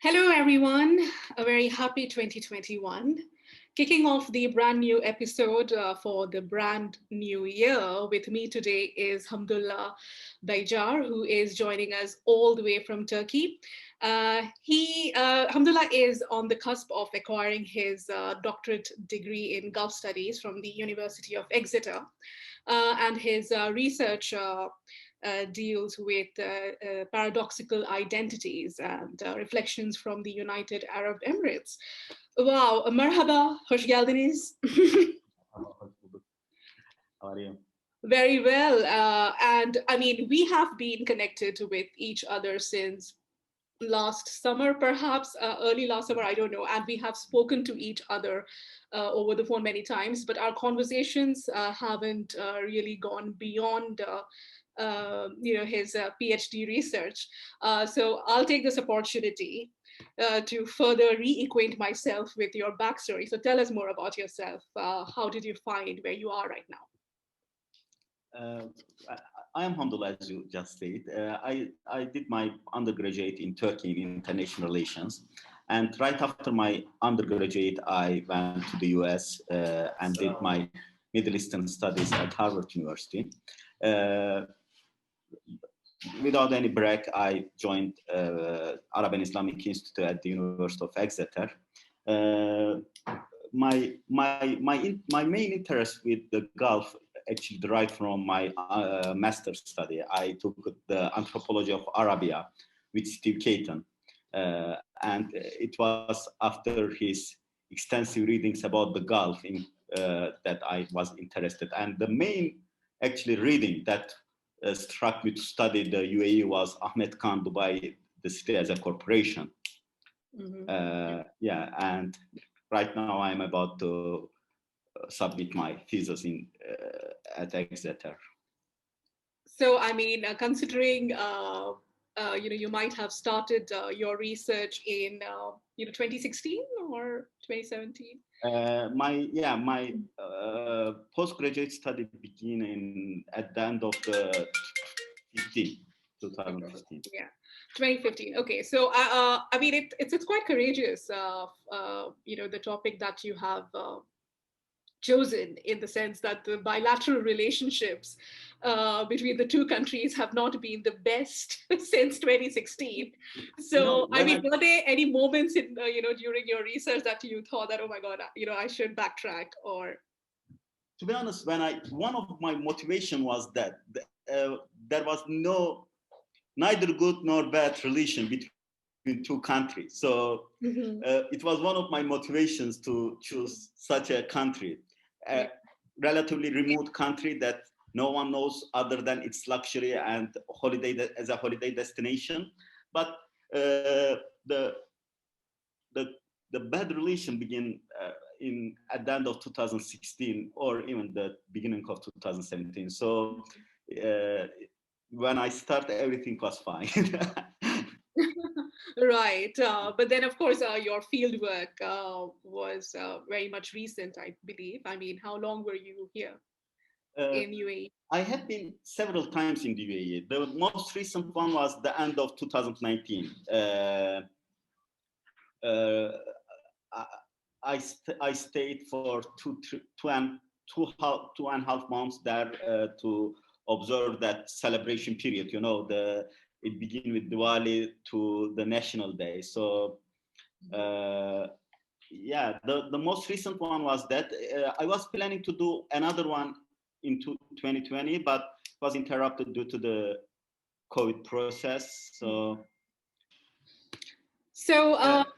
Hello, everyone. A very happy 2021. Kicking off the brand new episode for the brand new year with me today is Hamdullah Baycar, who is joining us all the way from Turkey. Hamdullah is on the cusp of acquiring his doctorate degree in Gulf Studies from the University of Exeter. And his research deals with paradoxical identities and reflections from the United Arab Emirates. Wow, merhaba, hoş geldiniz. How are you? Very well. And I mean, we have been connected with each other since last summer, perhaps early last summer, I don't know. And we have spoken to each other over the phone many times, but our conversations haven't really gone beyond his PhD research. So I'll take this opportunity to further reacquaint myself with your backstory. So tell us more about yourself. How did you find where you are right now? I am Hamdullah, as you just said. I did my undergraduate in Turkey in international relations. And right after my undergraduate, I went to the US and did my Middle Eastern studies at Harvard University. Without any break, I joined Arab and Islamic Institute at the University of Exeter. My main interest with the Gulf actually derived from my master's study. I took the anthropology of Arabia with Steve Caton. And it was after his extensive readings about the Gulf that I was interested. And the main actually reading that struck me to study the UAE was Ahmed Khan Dubai, the city as a corporation. Mm-hmm. And right now I'm about to submit my thesis at Exeter. So, I mean, considering you might have started your research in 2016 or 2017. My postgraduate study began at the end of the 2015. Yeah, 2015. Okay, so I mean, it's quite courageous. The topic that you have chosen, in the sense that the bilateral relationships between the two countries have not been the best since 2016. So, I mean, were there any moments in during your research that you thought that, oh my God, I should backtrack? Or, to be honest, one of my motivation was that there was neither good nor bad relation between two countries. So it was one of my motivations to choose such a country, a relatively remote country that no one knows other than its luxury and as a holiday destination. But the bad relation began at the end of 2016 or even the beginning of 2017. So when I started, everything was fine. Right. But then, of course, your field work was very much recent, I believe. I mean, how long were you here in UAE? I have been several times in the UAE. The most recent one was the end of 2019. I stayed for two and a half months there to observe that celebration period. It began with Diwali to the National Day. So, the most recent one was that I was planning to do another one in 2020, but was interrupted due to the COVID process. So,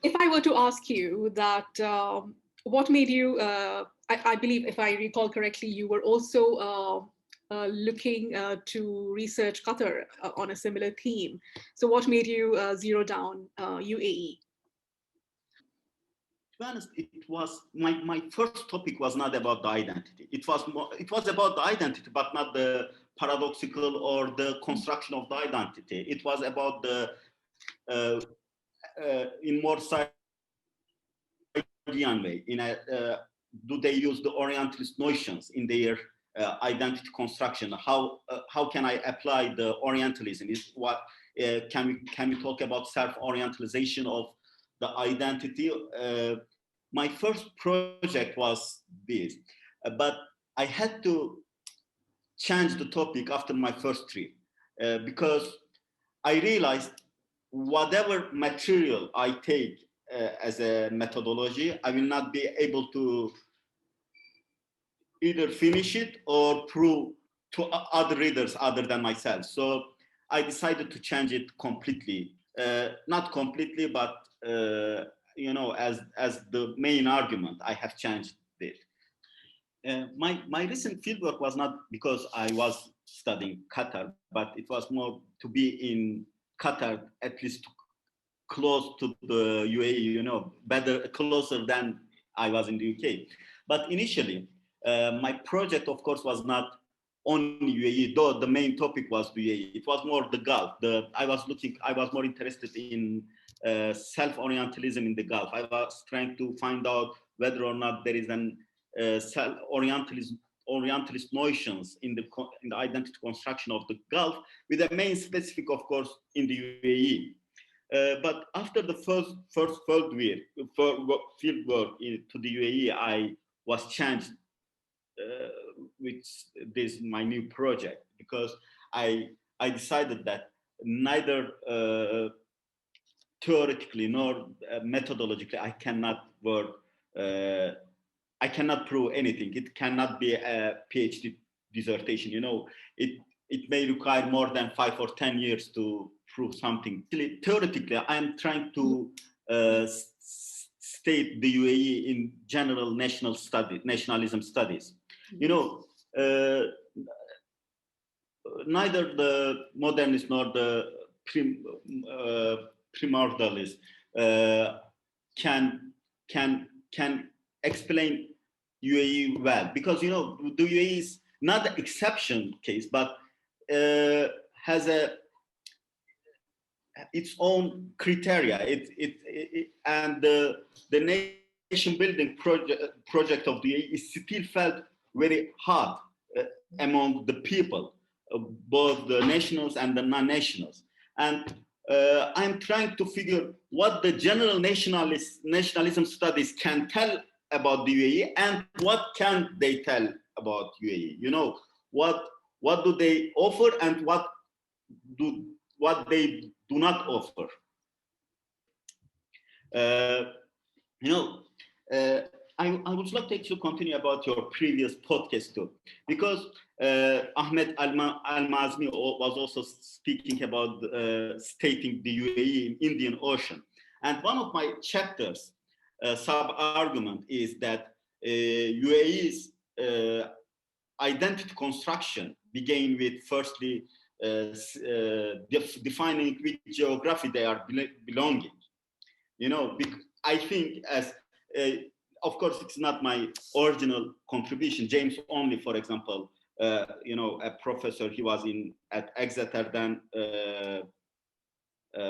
if I were to ask you that, what made you? I believe, if I recall correctly, you were also looking to research Qatar on a similar theme. So what made you zero down UAE? To be honest, it was my first topic was not about the identity. It was about the identity, but not the paradoxical or the construction of the identity. It was about the in more Freudian way. Do they use the Orientalist notions in their identity construction? How can I apply the Orientalism? Can we talk about self-Orientalization of the identity. My first project was this, but I had to change the topic after my first trip because I realized whatever material I take as a methodology, I will not be able to either finish it or prove to other readers other than myself. So I decided to change it completely, not completely, but as the main argument, I have changed it. My recent fieldwork was not because I was studying Qatar, but it was more to be in Qatar, at least close to the UAE, better, closer than I was in the UK. But initially, my project, of course, was not only UAE, though the main topic was the UAE. It was more the Gulf. I was more interested in self-Orientalism in the Gulf. I was trying to find out whether or not there is an Orientalist notions in the identity construction of the Gulf, with the main specific, of course, in the UAE. But after the first field work to the UAE, I was changed with this my new project because I decided that neither theoretically nor methodologically I cannot work. I cannot prove anything. It cannot be a PhD dissertation. It may require more than 5 or 10 years to prove something. Theoretically, I am trying to state the UAE in general nationalism studies. Neither the modernists nor the primordialists can explain UAE well, because the UAE is not the exception case, but has its own criteria. And the nation building project of the UAE is still felt very hard among the people, both the nationals and the non-nationals. And I'm trying to figure what the general nationalism studies can tell about the UAE and what can they tell about UAE. What do they offer and what they do not offer. I would like to actually continue about your previous podcast too, because Ahmed Al-Mazmi was also speaking about stating the UAE in Indian Ocean. And one of my chapters, sub-argument, is that UAE's identity construction began with firstly defining which geography they are belonging. I think of course, it's not my original contribution. James Only, for example, a professor, he was at Exeter, then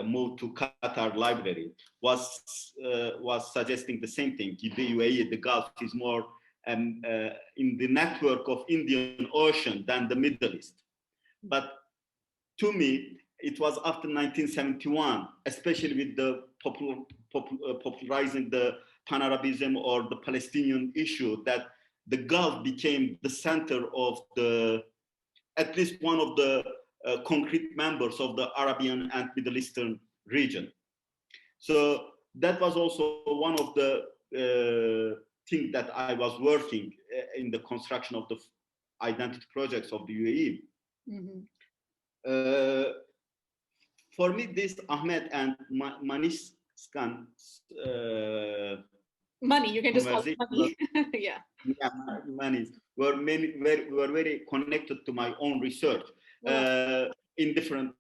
moved to Qatar Library, was suggesting the same thing. The UAE, the Gulf, is more in the network of Indian Ocean than the Middle East. But to me, it was after 1971, especially with the popularizing the Pan-Arabism or the Palestinian issue, that the Gulf became the center of at least one of the concrete members of the Arabian and Middle Eastern region. So that was also one of the things that I was working in the construction of the identity projects of the UAE. Mm-hmm. For me, this Ahmed and Manish Skan Money, you can just call it Money. Yeah, Manish were very connected to my own research in different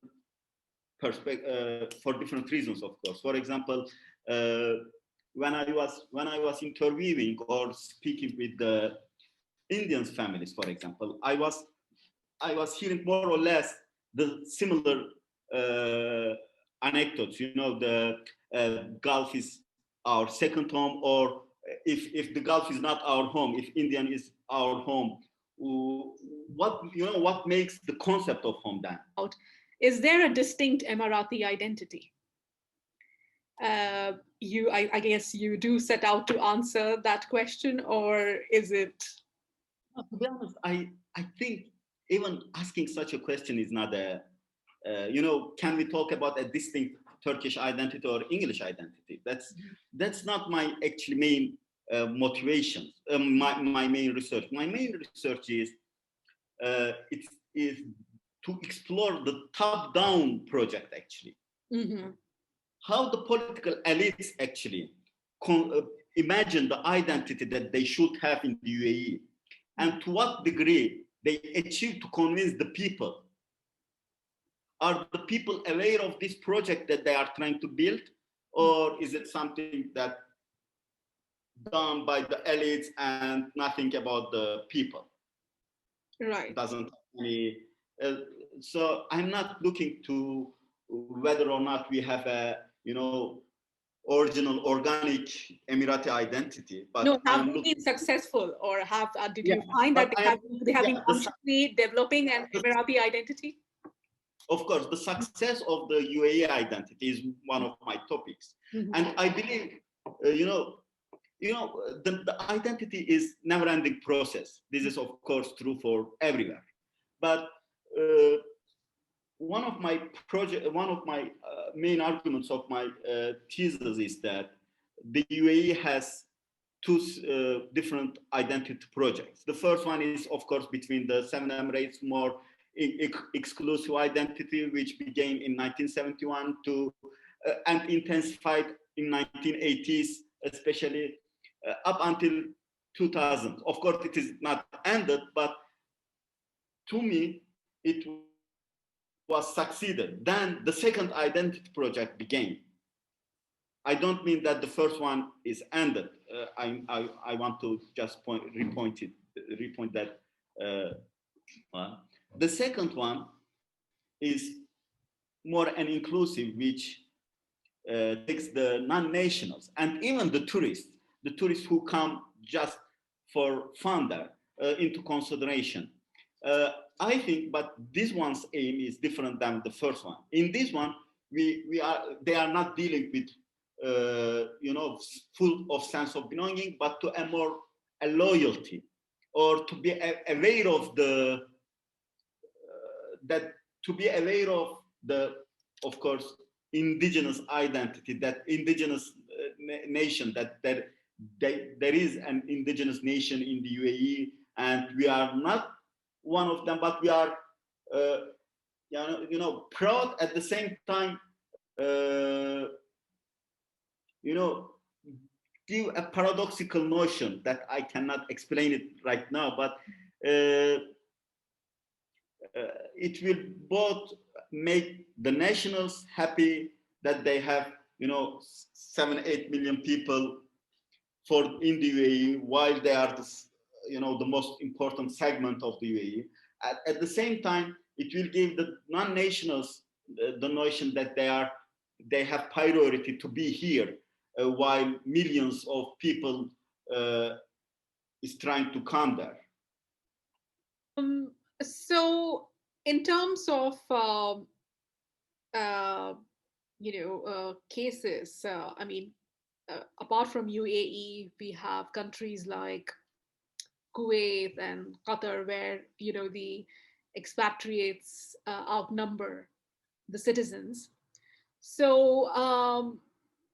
for different reasons, of course. For example, when I was interviewing or speaking with the Indian families, for example, I was hearing more or less the similar anecdotes. The Gulf is our second home, or if the Gulf is not our home, if Indian is our home, what makes the concept of home then? Is there a distinct Emirati identity? I guess you do set out to answer that question, or is it? To be honest, I think even asking such a question is not a, can we talk about a distinct Turkish identity or English identity? That's not my actually main motivation. My main research. My main research it is to explore the top-down project actually. Mm-hmm. How the political elites actually con- uh, imagine the identity that they should have in the UAE, and to what degree they achieve to convince the people. Are the people aware of this project that they are trying to build, or is it something that done by the elites and nothing about the people? Right. Doesn't any. Uh, so I'm not looking to whether or not we have a original organic Emirati identity, but No, have I'm they looking. been successful, or have did Yeah, you find that but I am. they have Yeah, been consciously developing an the, Emirati identity? of course, the success of the UAE identity is one of my topics, Mm-hmm. and I believe, the identity is never-ending process. This is, of course, true for everywhere. But uh, one of my main arguments of my thesis is that the UAE has two different identity projects. The first one is, of course, between the Seven Emirates, more exclusive identity, which began in 1971 and intensified in 1980s, especially up until 2000. Of course, it is not ended, but to me, it was succeeded. Then the second identity project began. I don't mean that the first one is ended. I want to just repoint that. The second one is more an inclusive, which takes the non-nationals and even the tourists who come just for fun there into consideration. I think, but this one's aim is different than the first one. In this one, they are not dealing with full of sense of belonging, but to a loyalty, or to be aware of that to be aware of the, of course, indigenous identity, that indigenous nation, there is an indigenous nation in the UAE, and we are not one of them, but we are, proud at the same time. You know, give a paradoxical notion that I cannot explain it right now, but it will both make the nationals happy that they have 7-8 million people for in the UAE, while they are the most important segment of the UAE. At the same time, it will give the non-nationals the notion that they have priority to be here, while millions of people is trying to come there. So, in terms of uh, cases, I mean, apart from UAE, we have countries like Kuwait and Qatar, where the expatriates outnumber the citizens. So,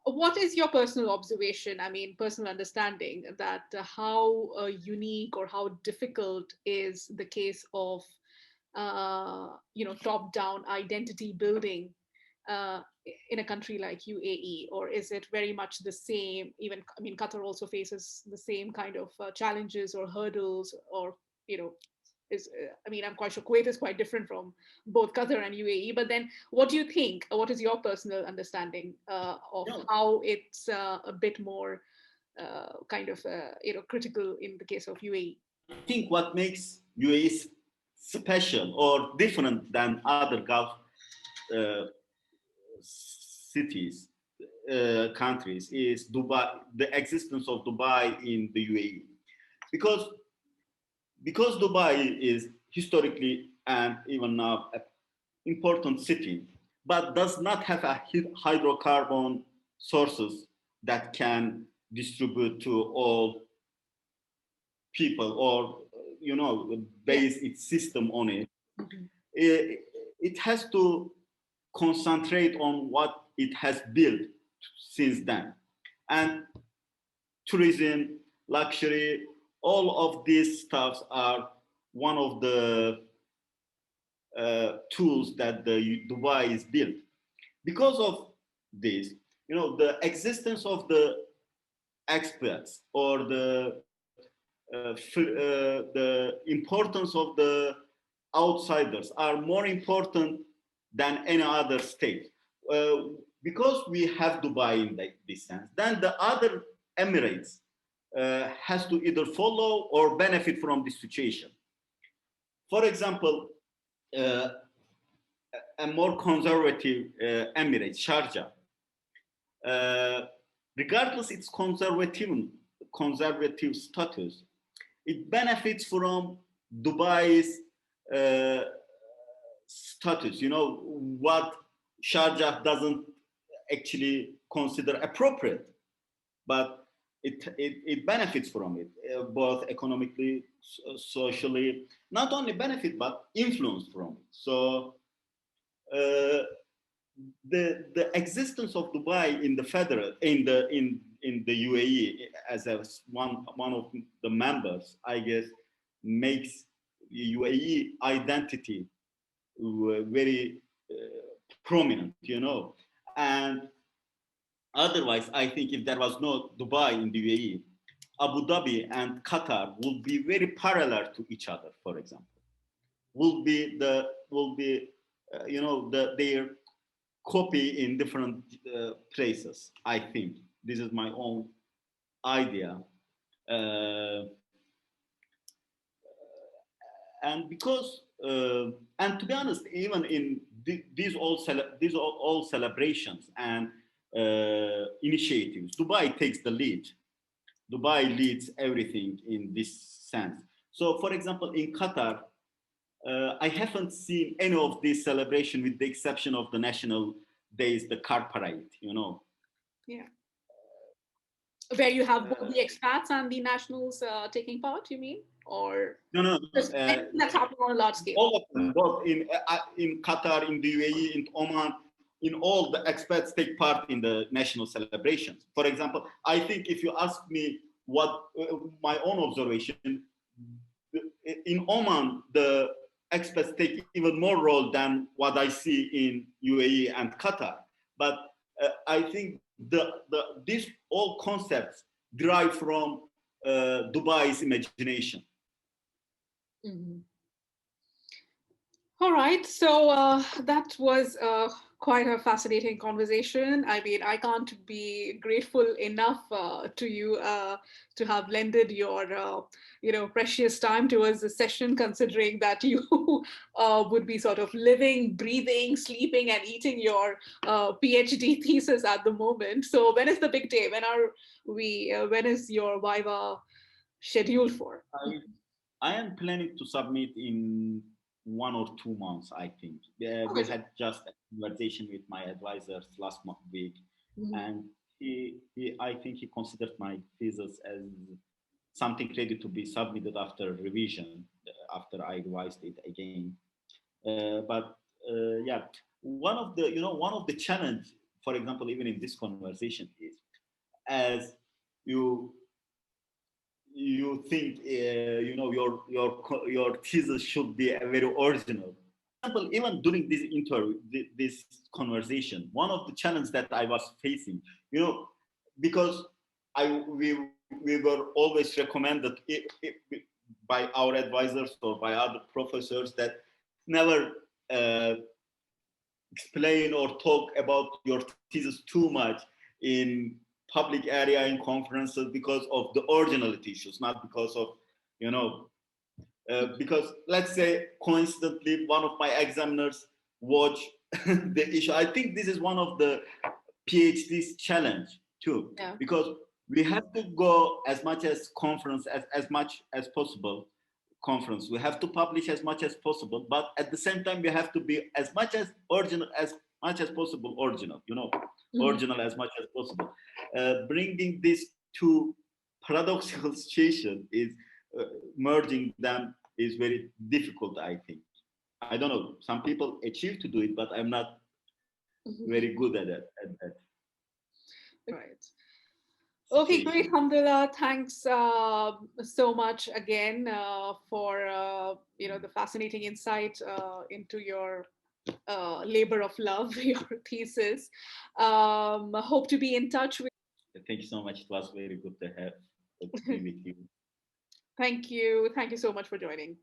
what is your personal observation? I mean, personal understanding that how unique or how difficult is the case of top-down identity building uh, in a country like UAE, or is it very much the same? Even, I mean, Qatar also faces the same kind of challenges or hurdles, or you know, I mean, I'm quite sure Kuwait is quite different from both Qatar and UAE. But then, what do you think? What is your personal understanding of No, how it's a bit more kind of critical in the case of UAE? I think what makes UAE special or different than other Gulf uh, cities, countries, is Dubai, the existence of Dubai in the UAE, because Dubai is historically and even now an important city, but does not have a hydrocarbon sources that can distribute to all people, or Yeah. base its system on it. Mhm. It has to concentrate on what it has built since then. And tourism, luxury, all of these stuffs are one of the tools that the Dubai is built. Because of this, the existence of the experts, or the importance of the outsiders are more important than any other state. Uh, because we have Dubai in this sense, then the other Emirates has to either follow or benefit from this situation. For example, uh, a more conservative Emirate, Sharjah, uh, regardless its conservative status, it benefits from Dubai's uh, status. What Sharjah doesn't actually consider appropriate, but it benefits from it, both economically, socially. Not only benefit, but influence from it. So uh, the existence of Dubai in the federal in the UAE as one of the members, I guess, makes UAE identity very prominent, and otherwise, I think if there was no Dubai in the UAE, Abu Dhabi and Qatar would be very parallel to each other. For example, will be their copy in different places. I think this is my own idea, uh, and because and to be honest, even in these all celebrations and initiatives, Dubai takes the lead. Dubai leads everything in this sense. So, for example, in Qatar, I haven't seen any of this celebration with the exception of the national days, the car parade, Yeah. Where you have both Uh, the expats and the nationals taking part, you mean? Or no, no, just anything that's happening on a large scale? all of them, both in Qatar, in the UAE, in Oman, in all the expats take part in the national celebrations. For example, I think if you ask me what my own observation, in Oman, the expats take even more role than what I see in UAE and Qatar. But I think these all concepts derive from Dubai's imagination. Mhm. All right. So that was quite a fascinating conversation. I mean, I can't be grateful enough to you to have lended your, precious time towards the session, considering that you would be sort of living, breathing, sleeping, and eating your PhD thesis at the moment. So when is the big day? When is your Viva scheduled for? I am planning to submit in 1 or 2 months, I think. We Okay. had just a conversation with my advisors last week, Mhm. and I think he considered my thesis as something ready to be submitted after revision, after I revised it again. But one of the challenge, for example, even in this conversation, is as you you think your thesis should be a very original. For example, even during this interview, this conversation, one of the challenges that I was facing, because we were always recommended by our advisors or by other professors that never explain or talk about your thesis too much in public area in conferences because of the originality issues, not because of, you know, because let's say coincidentally one of my examiners watch the issue. I think this is one of the PhD's challenge too, Yeah. because we have to go as much as conference as much as possible conference. We have to publish as much as possible, but at the same time we have to be as much as original as much as possible original, Mhm. original as much as possible. Bringing this to paradoxical situation is merging them is very difficult, I think. I don't know. Some people achieve to do it, but I'm not Mhm. very good at it at that Right. Okay, great, situation. Hamdullah. Thanks so much again for the fascinating insight into your labor of love, your thesis. Hope to be in touch with. Thank you so much. It was very good to have to be with you. Thank you. Thank you so much for joining.